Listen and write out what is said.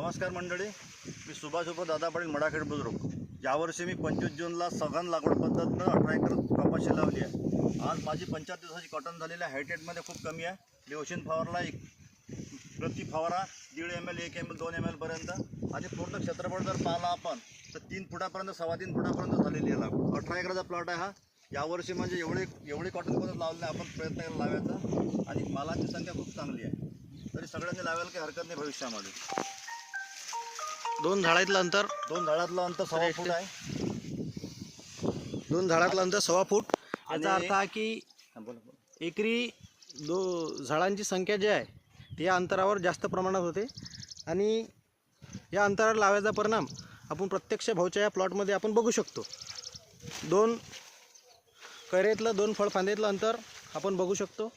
नमस्कार मंडळी, मी सुभाष दादा पाटील मडाखेड बुद्रुक। यावर्षी मी 25 जूनला सघन लागवड पद्धतीनं 18 एकर कपाशी लावली आहे। आज माझी 75 दिवसाची कॉटन झालेली आहे। हायटेटमध्ये खूप कमी आहे। लिओशिन फवारला प्रति फवारा 1.5 ml 1 ml 2 ml पर्यंत आणि पूर्ण क्षेत्रफळ जर पाहिला आपण तर 3 फुटापर्यंत 3.25 फुटापर्यंत झालेली आहे लागवड। 18 एकराचा प्लॉट आहे हा। यावर्षी म्हणजे एवढी कॉटन पद्धत लावली आपण प्रयत्न केला लावायचा आणि मालाची संख्या खूप चांगली आहे। तरी सगळ्यांनी लावायला काही हरकत नाही भविष्यामध्ये। दोन झाडातलं अंतर 2 झाडातलं अंतर 6 फूट आहे। 2 झाडातलं अंतर 6 फूट। याचा आणि- अर्थ हा की एकरी झाडांची संख्या जी आहे ती या अंतरावर जास्त प्रमाणात होते आणि या अंतरावर लावायचा परिणाम आपण प्रत्यक्ष भाऊच्या या प्लॉटमध्ये आपण बघू शकतो। 2 कैरेतलं 2 फळफांद्यातलं अंतर आपण बघू शकतो।